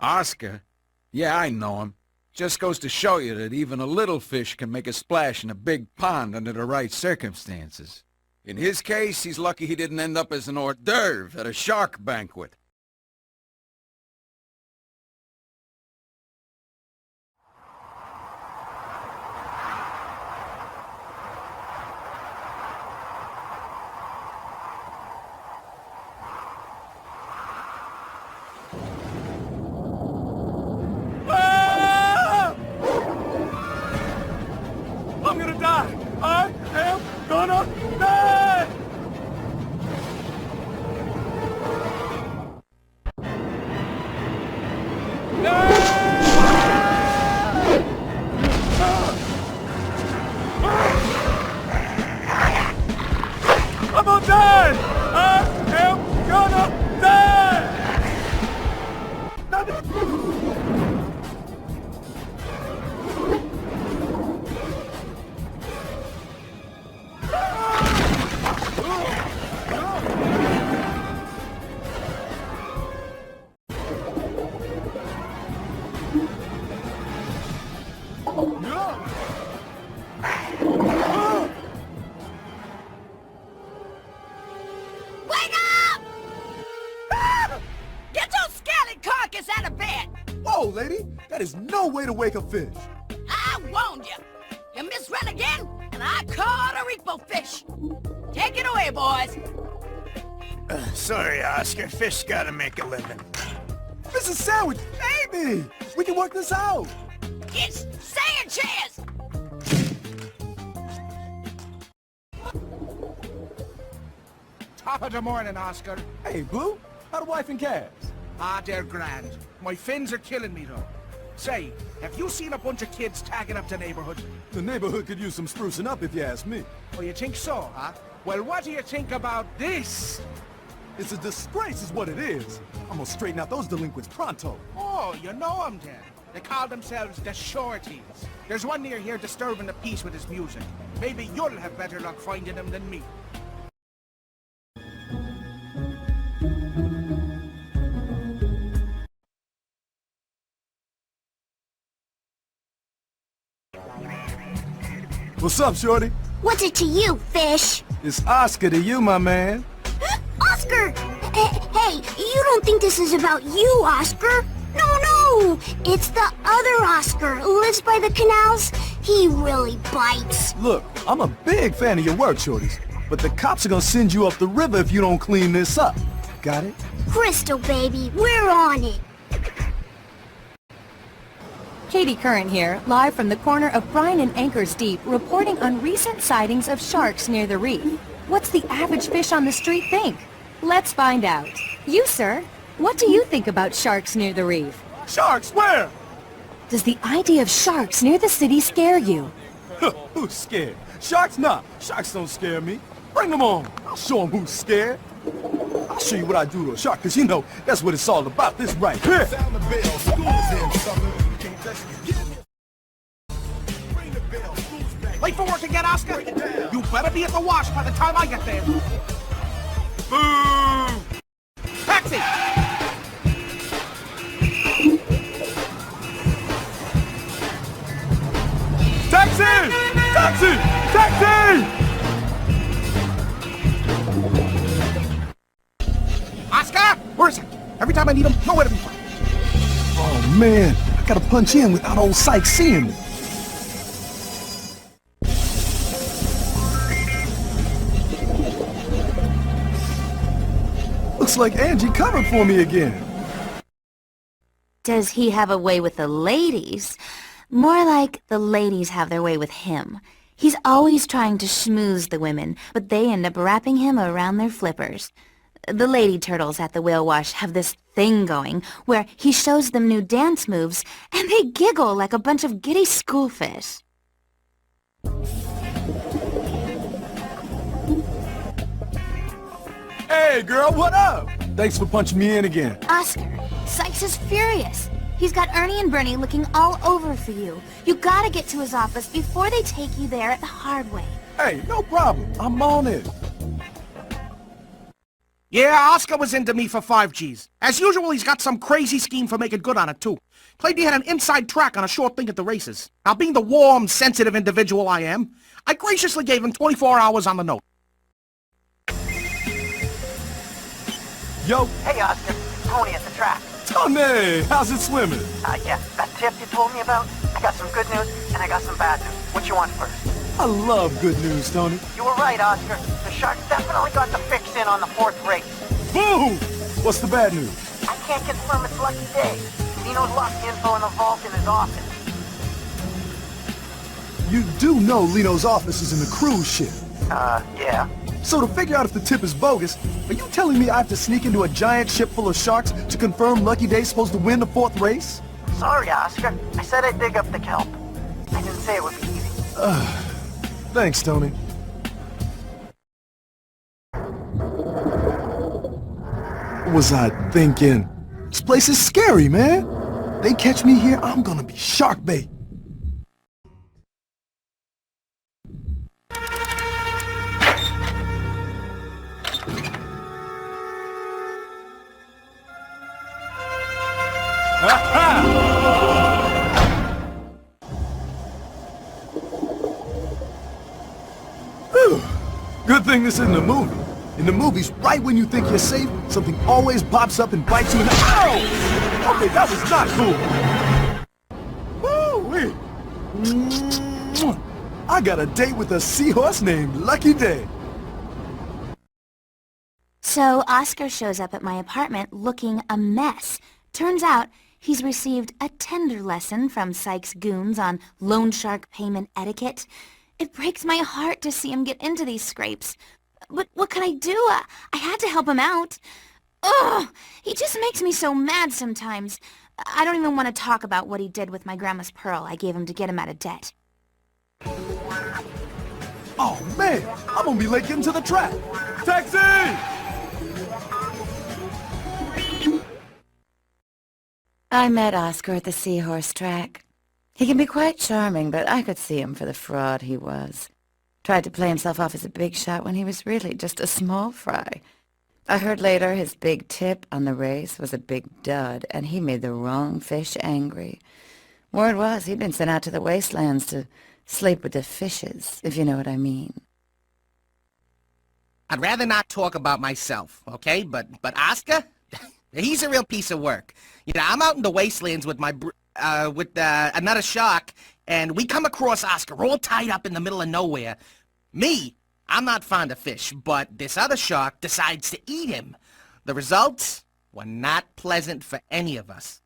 Oscar? Yeah, I know him. Just goes to show you that even a little fish can make a splash in a big pond under the right circumstances. In his case, he's lucky he didn't end up as an hors d'oeuvre at a shark banquet. I'm gonna die! I am gonna die! I'm gonna die! I am gonna die! Wake up! Get your scally carcass out of bed! Whoa, lady! That is no way to wake a fish! I warned you! You misread again, and I caught a repo fish! Take it away, boys! Sorry, Oscar. Fish gotta make a living. This is Sandwich, baby! We can work this out! It's Sanchez! Top of the morning, Oscar. Hey, Blue, how the wife and calves? Ah, they're grand. My fins are killing me, though. Say, have you seen a bunch of kids tagging up the neighborhood? The neighborhood could use some sprucing up if you ask me. Oh, you think so, huh? Well, what do you think about this? It's a disgrace is what it is. I'm gonna straighten out those delinquents pronto. Oh, you know them then. They call themselves the Shorties. There's one near here disturbing the peace with his music. Maybe you'll have better luck finding them than me. What's up, shorty? What's it to you, fish? It's Oscar to you, my man. Oscar! Hey, you don't think this is about you, Oscar? No! It's the other Oscar who lives by the canals. He really bites. Look, I'm a big fan of your work, shorties. But the cops are gonna send you up the river if you don't clean this up. Got it? Crystal, baby, we're on it. Katie Curran here, live from the corner of Bryan and Anchors Deep, reporting on recent sightings of sharks near the reef. What's the average fish on the street think? Let's find out. You, sir, what do you think about sharks near the reef? Sharks, where? Does the idea of sharks near the city scare you? Who's scared? Sharks? Nah, sharks don't scare me. Bring them on. I'll show them who's scared. I'll show you what I do to a shark, because you know, that's what it's all about, this right here. Sound the bell, school is in summer. Late for work again, Oscar? You better be at the wash by the time I get there. Boo! Taxi! Taxi! Taxi! Taxi! Oscar? Where is he? Every time I need him, nowhere to be found. Oh, man. I gotta punch in without old Sykes seeing me. Looks like Angie covered for me again. Does he have a way with the ladies? More like the ladies have their way with him. He's always trying to schmooze the women, but they end up wrapping him around their flippers. The lady turtles at the whale wash have this thing going where he shows them new dance moves, and they giggle like a bunch of giddy schoolfish. Hey, girl, what up? Thanks for punching me in again. Oscar, Sykes is furious. He's got Ernie and Bernie looking all over for you. You gotta get to his office before they take you there the hard way. Hey, no problem. I'm on it. Yeah, Oscar was into me for 5Gs. As usual, he's got some crazy scheme for making good on it, too. Claimed he had an inside track on a short thing at the races. Now, being the warm, sensitive individual I am, I graciously gave him 24 hours on the note. Yo, Hey, Oscar. Tony at the track. Tony, how's it swimming? Yeah, that tip you told me about? I got some good news, and I got some bad news. What you want first? I love good news, Tony. You were right, Oscar. The Sharks definitely got the fix in on the 4th race. Boom! What's the bad news? I can't confirm it's Lucky Day. Lino's lost the info in the vault in his office. You do know Lino's office is in the cruise ship. Yeah. So to figure out if the tip is bogus, are you telling me I have to sneak into a giant ship full of sharks to confirm Lucky Day's supposed to win the 4th race? Sorry, Oscar. I said I'd dig up the kelp. I didn't say it would be easy. Thanks, Tony. What was I thinking? This place is scary, man. They catch me here, I'm gonna be shark bait. Good thing this isn't a movie. In the movies, right when you think you're safe, something always pops up and bites you in the... Ow! Okay, that was not cool. Woo-wee. I got a date with a seahorse named Lucky Day. So Oscar shows up at my apartment looking a mess. Turns out he's received a tender lesson from Sykes' goons on loan shark payment etiquette. It breaks my heart to see him get into these scrapes. But what can I do? I had to help him out. Ugh! He just makes me so mad sometimes. I don't even want to talk about what he did with my grandma's pearl I gave him to get him out of debt. Oh, man! I'm gonna be late getting to the track. Taxi! I met Oscar at the Seahorse track. He can be quite charming, but I could see him for the fraud he was. Tried to play himself off as a big shot when he was really just a small fry. I heard later his big tip on the race was a big dud, and he made the wrong fish angry. Word was he'd been sent out to the wastelands to sleep with the fishes, if you know what I mean. I'd rather not talk about myself, okay? But Oscar, he's a real piece of work. You know, I'm out in the wastelands with my another shark, and we come across Oscar all tied up in the middle of nowhere. Me, I'm not fond of fish, but this other shark decides to eat him. The results were not pleasant for any of us.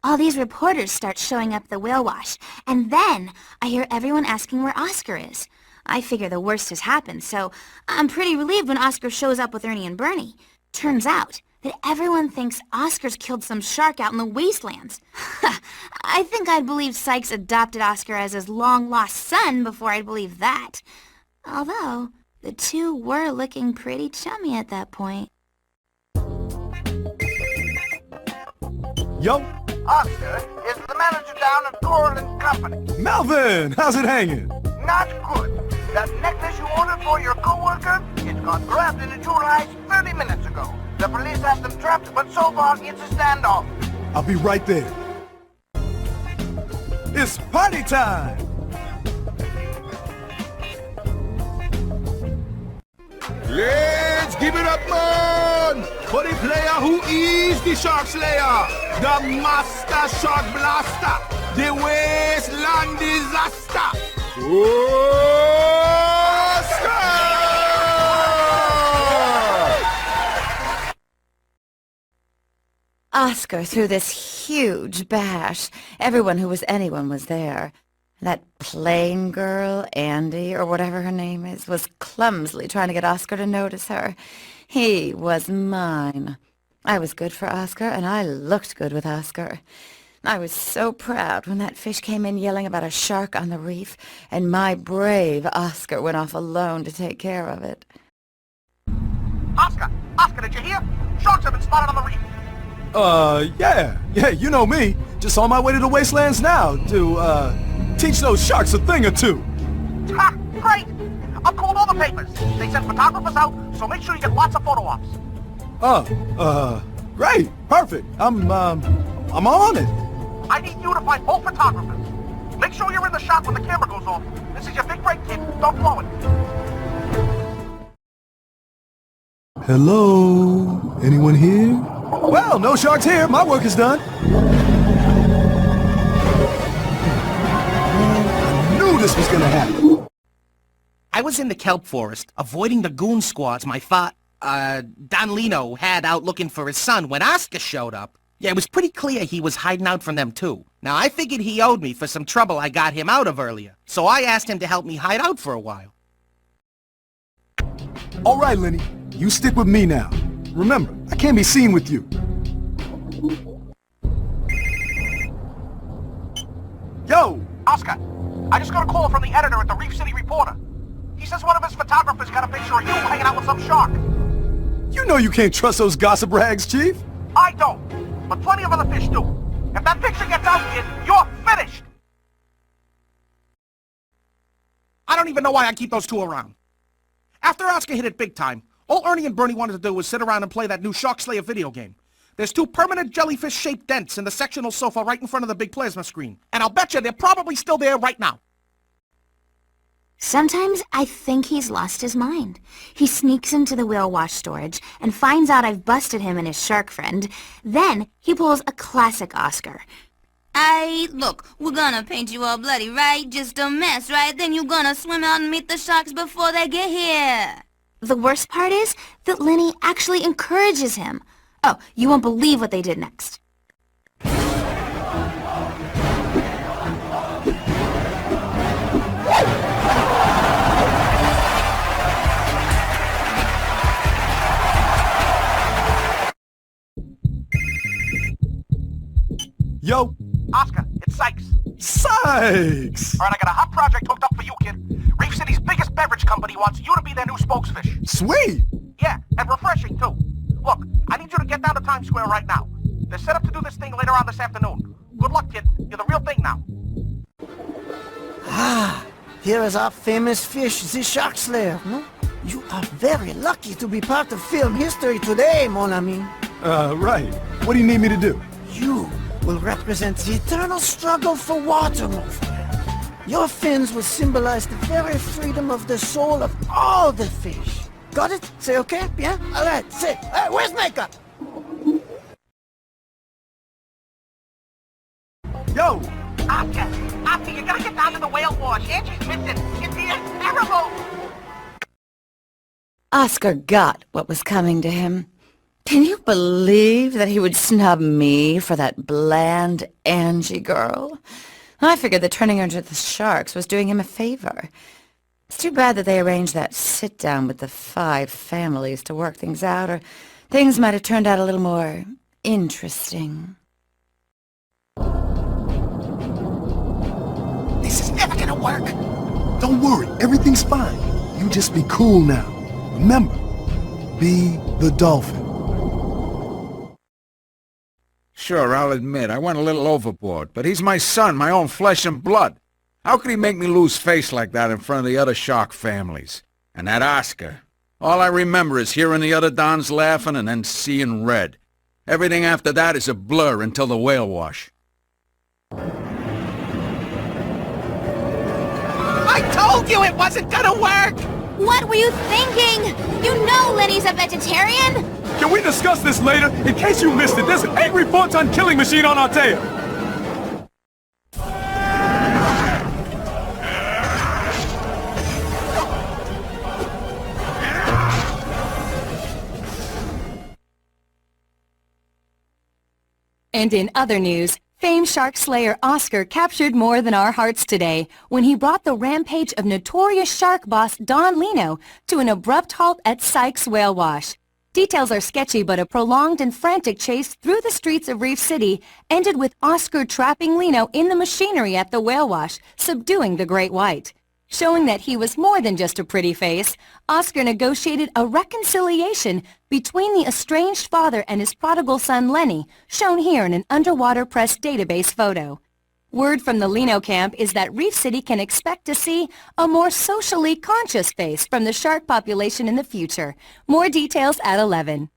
All these reporters start showing up at the whale wash, and then I hear everyone asking where Oscar is. I figure the worst has happened, so I'm pretty relieved when Oscar shows up with Ernie and Bernie. Turns out that everyone thinks Oscar's killed some shark out in the wastelands. I think I'd believe Sykes adopted Oscar as his long-lost son before I'd believe that. Although, the two were looking pretty chummy at that point. Yo, Oscar is the manager down at Coral & Company. Melvin, how's it hanging? Not good. That necklace you ordered for your co-worker, it got grabbed in a jewel heist 30 minutes ago. The police have them trapped, but so far it's a standoff. I'll be right there. It's party time! Let's give it up, man! For the player who is the Shark Slayer, the Master Shark Blaster, the Wasteland Disaster, Oscar threw this huge bash. Everyone who was anyone was there. That plain girl, Andy, or whatever her name is, was clumsily trying to get Oscar to notice her. He was mine. I was good for Oscar, and I looked good with Oscar. I was so proud when that fish came in yelling about a shark on the reef, and my brave Oscar went off alone to take care of it. Oscar, did you hear? Sharks have been spotted on the reef. Yeah, you know me. Just on my way to the wastelands now to, teach those sharks a thing or two. Ha! Great! I've called all the papers. They send photographers out, so make sure you get lots of photo ops. Great, perfect. I'm on it. I need you to find both photographers. Make sure you're in the shot when the camera goes off. This is your big break, kid. Don't blow it. Hello? Anyone here? Well, no sharks here. My work is done. I knew this was gonna happen. I was in the kelp forest, avoiding the goon squads my Don Lino had out looking for his son when Oscar showed up. Yeah, it was pretty clear he was hiding out from them too. Now, I figured he owed me for some trouble I got him out of earlier, so I asked him to help me hide out for a while. All right, Lenny. You stick with me now. Remember, I can't be seen with you. Yo! Oscar, I just got a call from the editor at the Reef City Reporter. He says one of his photographers got a picture of you hanging out with some shark. You know you can't trust those gossip rags, Chief. I don't, but plenty of other fish do. If that picture gets out, kid, you're finished! I don't even know why I keep those two around. After Oscar hit it big time, all Ernie and Bernie wanted to do was sit around and play that new Shark Slayer video game. There's two permanent jellyfish-shaped dents in the sectional sofa right in front of the big plasma screen. And I'll bet you they're probably still there right now. Sometimes I think he's lost his mind. He sneaks into the whale wash storage and finds out I've busted him and his shark friend. Then he pulls a classic Oscar. Look, we're gonna paint you all bloody, right? Just a mess, right? Then you're gonna swim out and meet the sharks before they get here. The worst part is that Lenny actually encourages him. Oh, you won't believe what they did next. Yo! Oscar, it's Sykes. Sykes! Alright, I got a hot project hooked up for you, kid. Reef City's biggest beverage company wants you to be their new spokesfish. Sweet! Yeah, and refreshing, too. Look, I need you to get down to Times Square right now. They're set up to do this thing later on this afternoon. Good luck, kid. You're the real thing now. Ah, here is our famous fish, the Shark Slayer, no? You are very lucky to be part of film history today, mon ami. Right. What do you need me to do? You will represent the eternal struggle for water movement. Your fins will symbolize the very freedom of the soul of all the fish. Got it? Say okay? Yeah? Alright, say. Hey, where's makeup? Yo! Oscar, you gotta get down to the whale wash. Angie's missing. It's here. Terrible! Oscar got what was coming to him. Can you believe that he would snub me for that bland Angie girl? I figured that turning her into the sharks was doing him a favor. It's too bad that they arranged that sit-down with the 5 families to work things out, or things might have turned out a little more interesting. This is never gonna work. Don't worry, everything's fine. You just be cool now. Remember, be the dolphin. Sure, I'll admit, I went a little overboard, but he's my son, my own flesh and blood. How could he make me lose face like that in front of the other shark families? And that Oscar. All I remember is hearing the other Dons laughing and then seeing red. Everything after that is a blur until the whale wash. I told you it wasn't gonna work! What were you thinking? You know Lenny's a vegetarian! Can we discuss this later? In case you missed it, there's an angry photon killing machine on our tail! And in other news, famed shark slayer Oscar captured more than our hearts today when he brought the rampage of notorious shark boss Don Lino to an abrupt halt at Sykes Whale Wash. Details are sketchy, but a prolonged and frantic chase through the streets of Reef City ended with Oscar trapping Lino in the machinery at the whale wash, subduing the great white. Showing that he was more than just a pretty face, Oscar negotiated a reconciliation between the estranged father and his prodigal son Lenny, shown here in an underwater press database photo. Word from the Lino camp is that Reef City can expect to see a more socially conscious face from the shark population in the future. More details at 11.